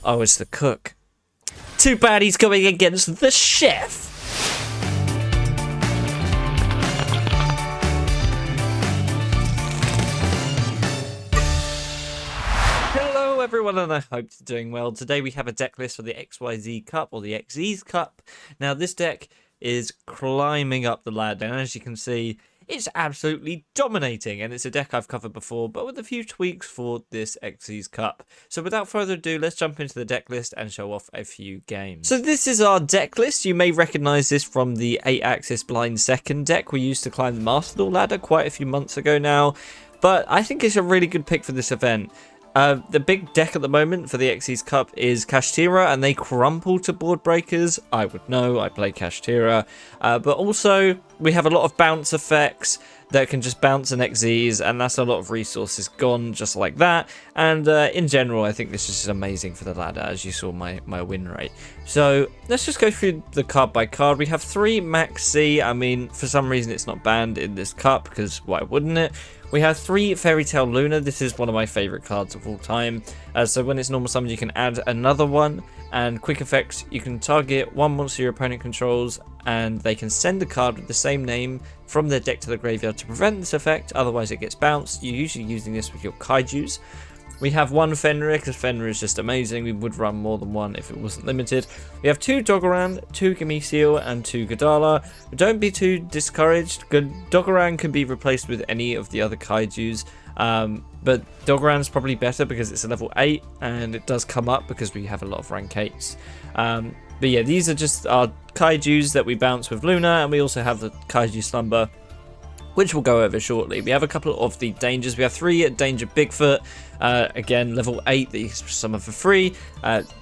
Oh, it's the cook. Too bad he's going against the chef. Hello everyone, and I hope you're doing well. Today we have a deck list for the XYZ Cup, or the XYZ Cup. Now this deck is climbing up the ladder, and as you can see, it's absolutely dominating, and it's a deck I've covered before, but with a few tweaks for this XYZ Cup. So without further ado, let's jump into the deck list and show off a few games. So this is our deck list. You may recognise this from the 8-axis blind second deck we used to climb the Master Duel ladder quite a few months ago now, but I think it's a really good pick for this event. The big deck at the moment for the XYZ Cup is Kashtira, and they crumple to board breakers. I would know, I play Kashtira. But also, we have a lot of bounce effects that can just bounce an XYZ, and that's a lot of resources gone just like that. And in general, I think this is just amazing for the ladder, as you saw my win rate. So let's just go through the card by card. We have 3 Max C. I mean, for some reason it's not banned in this cup, because why wouldn't it? We have 3 Fairy Tale Luna. This is one of my favourite cards of all time. So when it's normal summon, you can add another one. And quick effects, you can target one monster your opponent controls, and they can send a card with the same name from their deck to the graveyard to prevent this effect. Otherwise, it gets bounced. You're usually using this with your Kaijus. We have 1 Fenrir, because Fenrir is just amazing. We would run more than 1 if it wasn't limited. We have 2 Doggoran, 2 Gameciel, and 2 Godala. Don't be too discouraged. Doggoran can be replaced with any of the other Kaijus. But Doggoran's probably better because it's a level 8, and it does come up because we have a lot of rank 8s. But yeah, these are just our Kaijus that we bounce with Luna, and we also have the Kaiju Slumber, which we'll go over shortly. We have a couple of the dangers. We have 3 Danger Bigfoot, again level 8 that you can summon for free.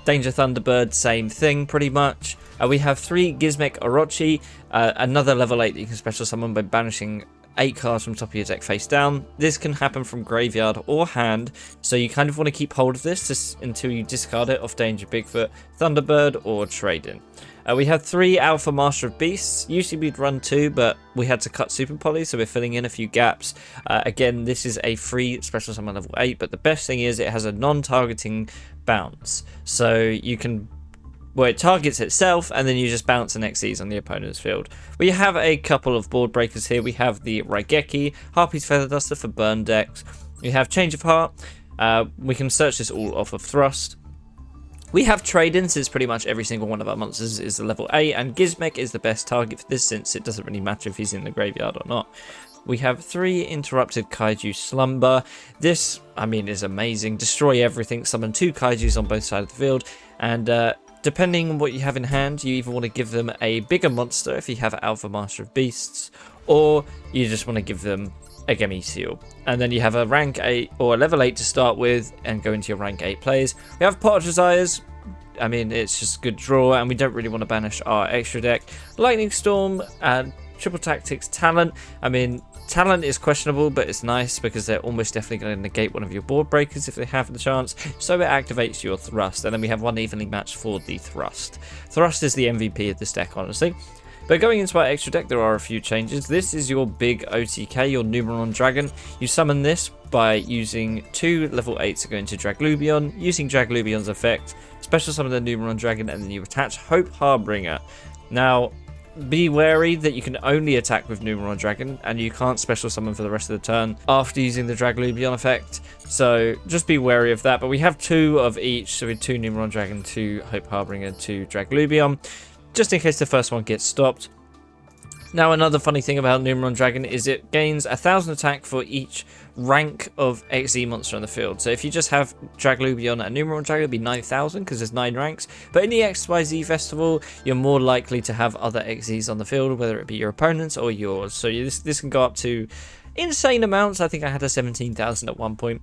Danger Thunderbird, same thing pretty much. We have 3 Gizmek Orochi, another level 8 that you can special summon by banishing 8 cards from top of your deck face down. This can happen from graveyard or hand, so you kind of want to keep hold of this until you discard it off Danger Bigfoot, Thunderbird, or trade in. We have 3 Alpha Master of Beasts. Usually we'd run 2, but we had to cut Super Poly, so we're filling in a few gaps. Again, this is a free special summon level 8, but the best thing is it has a non-targeting bounce. So you can, well, it targets itself, and then you just bounce an XYZ on the opponent's field. We have a couple of board breakers here. We have the Raigeki, Harpy's Feather Duster for burn decks. We have Change of Heart. We can search this all off of Thrust. We have trade-in, since pretty much every single one of our monsters is a level 8, and Gizmek is the best target for this, since it doesn't really matter if he's in the graveyard or not. We have 3 Interrupted Kaiju Slumber. This, I mean, is amazing. Destroy everything, summon 2 Kaijus on both sides of the field, and depending on what you have in hand, you either want to give them a bigger monster if you have Alpha Master of Beasts, or you just want to give them a Gameciel. And then you have a rank 8 or a level 8 to start with and go into your rank 8 players. We have Pot of Desires. I mean, it's just a good draw, and we don't really want to banish our extra deck. Lightning Storm and Triple Tactics Talent. I mean, Talent is questionable, but it's nice because they're almost definitely going to negate one of your board breakers if they have the chance. So it activates your Thrust, and then we have 1 evenly matched for the Thrust. Thrust is the MVP of this deck, honestly. But going into our extra deck, there are a few changes. This is your big OTK, your Numeron Dragon. You summon this by using 2 level 8s to go into Draglubion, using Draglubion's effect, special summon the Numeron Dragon, and then you attach Hope Harbinger. Now, be wary that you can only attack with Numeron Dragon, and you can't special summon for the rest of the turn after using the Draglubion effect. So just be wary of that. But we have 2 of each, so we have 2 Numeron Dragon, 2 Hope Harbinger, 2 Draglubion, just in case the first one gets stopped. Now, another funny thing about Numeron Dragon is it gains 1,000 attack for each rank of XZ monster on the field. So if you just have Draglubion and Numeron Dragon, it'd be 9,000 because there's 9 ranks. But in the XYZ Festival, you're more likely to have other XZs on the field, whether it be your opponent's or yours. So this can go up to insane amounts. I think I had a 17,000 at one point.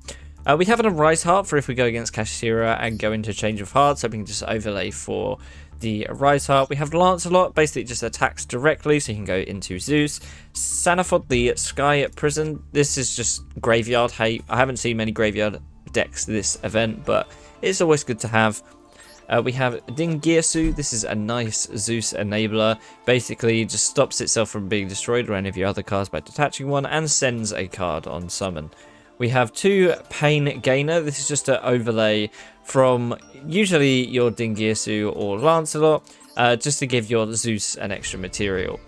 We have an Arise Heart for if we go against Kashtira and go into Change of Heart, so we can just overlay for the Arise Heart. We have Lancelot, basically just attacks directly, so you can go into Zeus. Sanafod, the Sky Prison. This is just graveyard hate. I haven't seen many graveyard decks this event, but it's always good to have. We have Dingirsu. This is a nice Zeus enabler. Basically, just stops itself from being destroyed or any of your other cards by detaching one, and sends a card on summon. We have 2 Pain Gainer. This is just an overlay from usually your Dingirsu or Lancelot, just to give your Zeus an extra material.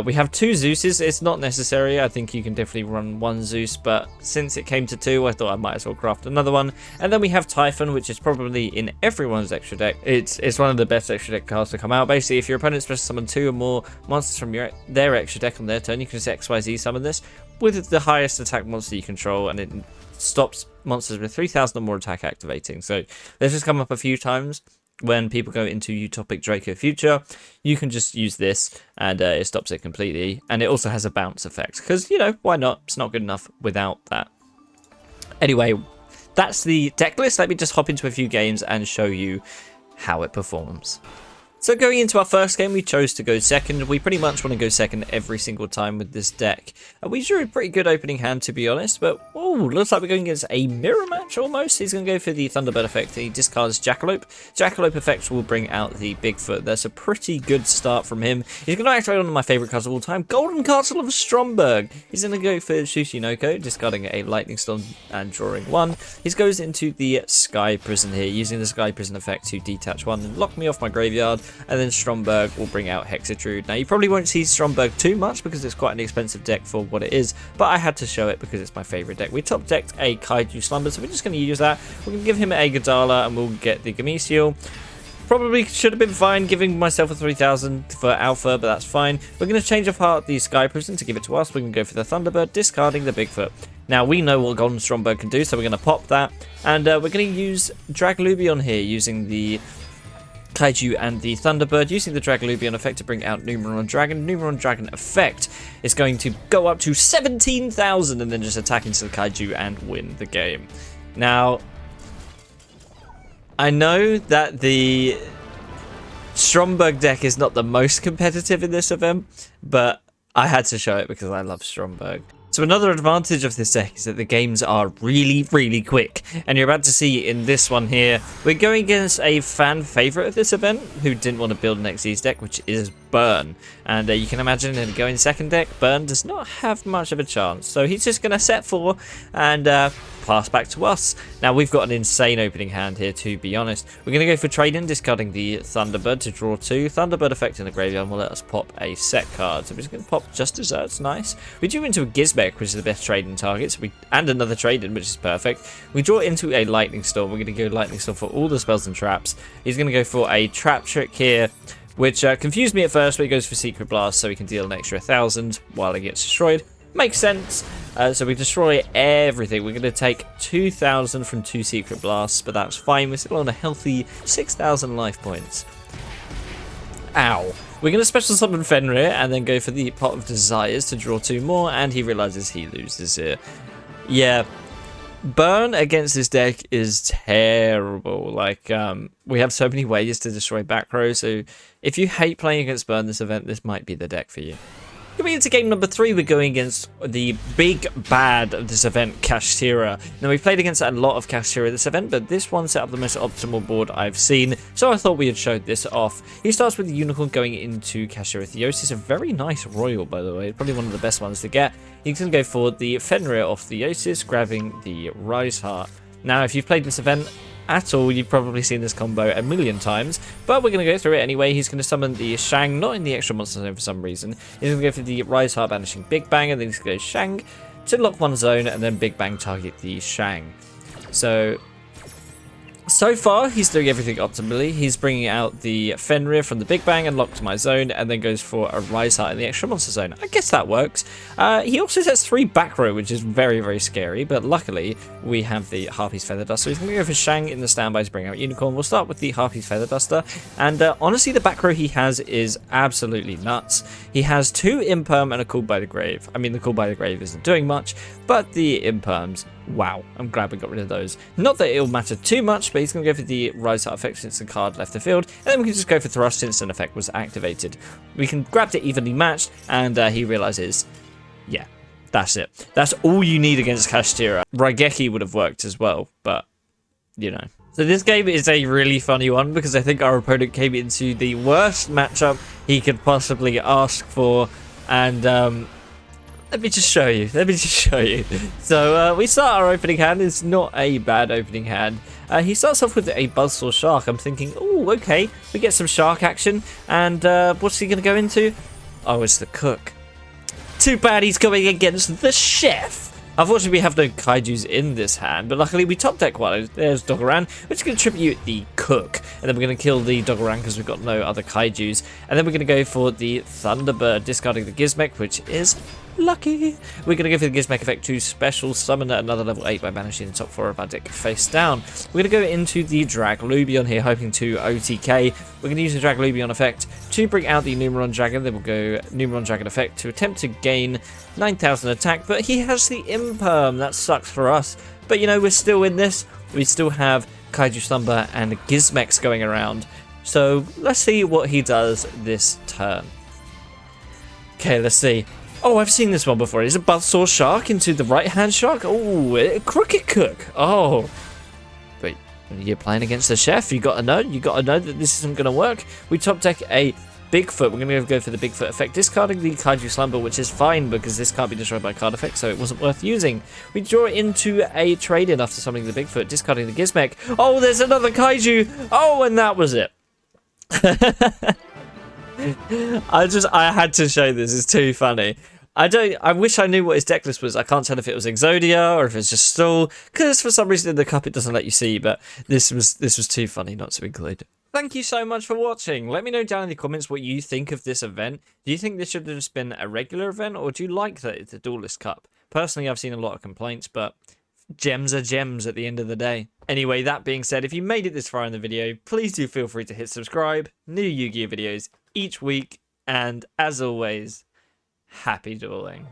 We have 2 Zeuses. It's not necessary. I think you can definitely run 1 Zeus, but since it came to 2, I thought I might as well craft another one. And then we have Typhon, which is probably in everyone's extra deck. It's one of the best extra deck cards to come out. Basically, if your opponent special summon 2 or more monsters from their extra deck on their turn, you can just XYZ summon this with the highest attack monster you control, and it stops monsters with 3,000 or more attack activating. So this has come up a few times. When people go into Utopic Draco Future, you can just use this and it stops it completely. And it also has a bounce effect because, you know, why not? It's not good enough without that. Anyway, that's the deck list. Let me just hop into a few games and show you how it performs. So going into our first game, we chose to go second. We pretty much want to go second every single time with this deck. We drew a pretty good opening hand, to be honest, but oh, looks like we're going against a mirror match almost. He's going to go for the Thunderbird effect. He discards Jackalope. Jackalope effect will bring out the Bigfoot. That's a pretty good start from him. He's going to activate one of my favorite cards of all time, Golden Castle of Stromberg. He's going to go for Tsushinoko, discarding a Lightning Storm and drawing 1. He goes into the Sky Prison here, using the Sky Prison effect to detach 1 and lock me off my graveyard. And then Stromberg will bring out Hexatrude. Now, you probably won't see Stromberg too much because it's quite an expensive deck for what it is, but I had to show it because it's my favorite deck. We top decked a Kaiju Slumber, so we're just going to use that. We're going to give him a Gadala and we'll get the Gameciel. Probably should have been fine giving myself a 3,000 for Alpha, but that's fine. We're going to change apart the Sky Prison to give it to us. We're going to go for the Thunderbird, discarding the Bigfoot. Now, we know what Golden Stromberg can do, so we're going to pop that. And we're going to use Draglubion here, using the Kaiju and the Thunderbird, using the Draglubion effect to bring out Numeron Dragon. Numeron Dragon effect is going to go up to 17,000 and then just attack into the Kaiju and win the game. Now, I know that the Stromberg deck is not the most competitive in this event, but I had to show it because I love Stromberg. So another advantage of this deck is that the games are really, really quick. And you're about to see in this one here, we're going against a fan favorite of this event who didn't want to build an XYZ deck, which is Burn. And you can imagine in going second deck, Burn does not have much of a chance. So he's just going to set 4 and pass back to us. Now, we've got an insane opening hand here, to be honest. We're going to go for trading, discarding the Thunderbird to draw 2. Thunderbird effect in the graveyard will let us pop a set card. So we're just going to pop Just Desserts, nice. We drew into a Gizmek, which is the best trading target, and another trade-in, which is perfect. We draw into a Lightning Storm. We're going to go Lightning Storm for all the spells and traps. He's going to go for a Trap Trick here, which confused me at first, but he goes for Secret Blast so he can deal an extra 1,000 while he gets destroyed. Makes sense. So we destroy everything. We're going to take 2,000 from 2 Secret Blasts, but that's fine. We're still on a healthy 6,000 life points. Ow. We're going to special summon Fenrir and then go for the Pot of Desires to draw 2 more, and he realizes he loses here. Yeah. Burn against this deck is terrible. Like, we have so many ways to destroy back row, so if you hate playing against Burn this event, this might be the deck for you. Coming into game number 3, we're going against the big bad of this event, Kashtira. Now, we've played against a lot of Kashtira this event, but this one set up the most optimal board I've seen, so I thought we had showed this off. He starts with the Unicorn going into Kashtira Theosis, a very nice royal, by the way, probably one of the best ones to get. He's going to go for the Fenrir off Theosis, grabbing the Rise Heart. Now, if you've played this event at all, you've probably seen this combo a million times, but we're going to go through it anyway. He's going to summon the Shang, not in the extra monster zone for some reason. He's going to go for the Rise Heart, banishing Big Bang, and then he's going to go Shang to lock one zone, and then Big Bang target the Shang. So far, he's doing everything optimally. He's bringing out the Fenrir from the Big Bang and locks my zone, and then goes for a Rise Heart in the extra monster zone. I guess that works. He also sets 3 back row, which is very, very scary, but luckily, we have the Harpy's Feather Duster. So he's going to go for Shang in the standby to bring out Unicorn. We'll start with the Harpy's Feather Duster, and honestly, the back row he has is absolutely nuts. He has 2 Imperm and a Called by the Grave. I mean, the Called by the Grave isn't doing much, but the Imperms, wow, I'm glad we got rid of those. Not that it'll matter too much, but he's going to go for the Rise Heart effect since the card left the field, and then we can just go for Thrust since an effect was activated. We can grab it evenly matched, and he realizes, yeah, that's it. That's all you need against Kashtira. Raigeki would have worked as well, but, you know. So this game is a really funny one because I think our opponent came into the worst matchup he could possibly ask for, and Let me just show you. Let me just show you. So we start our opening hand. It's not a bad opening hand. He starts off with a Buzzsaw Shark. I'm thinking, oh, okay. We get some shark action. And what's he going to go into? Oh, it's the cook. Too bad he's going against the chef. Unfortunately, we have no kaijus in this hand, but luckily we top deck one. There's Dogoran, which is going to tribute the cook, and then we're going to kill the Dogoran because we've got no other kaijus, and then we're going to go for the Thunderbird, discarding the Gizmek, which is lucky. We're going to go for the Gizmek effect to special summon at another level 8 by banishing the top 4 of our deck face down. We're going to go into the Draglubion here, hoping to OTK. We're going to use the Draglubion effect to bring out the Numeron Dragon. Then we'll go Numeron Dragon effect to attempt to gain 9,000 attack, but he has the Imperm. That sucks for us. But you know, we're still in this. We still have Kaiju Slumber and Gizmex going around. So let's see what he does this turn. Okay, let's see. Oh, I've seen this one before. It's a Buzzsaw Shark into the right-hand Shark. Oh, a Crooked Cook. Oh. But you're playing against the chef. You got to know. You got to know that this isn't going to work. We top deck a Bigfoot. We're going to go for the Bigfoot effect, discarding the Kaiju Slumber, which is fine because this can't be destroyed by card effect, so it wasn't worth using. We draw into a trade-in after summoning the Bigfoot, discarding the Gizmek. Oh, there's another Kaiju. Oh, and that was it. I had to show this. It's too funny. I wish I knew what his deck list was. I can't tell if it was Exodia or if it's just Stall, because for some reason in the cup it doesn't let you see, but this was too funny not to include. Thank you so much for watching. Let me know down in the comments what you think of this event. Do you think this should have just been a regular event, or do you like that it's a Duelist Cup? Personally, I've seen a lot of complaints, but gems are gems at the end of the day. Anyway, that being said, if you made it this far in the video, please do feel free to hit subscribe. New Yu-Gi-Oh videos each week, and as always, happy dueling.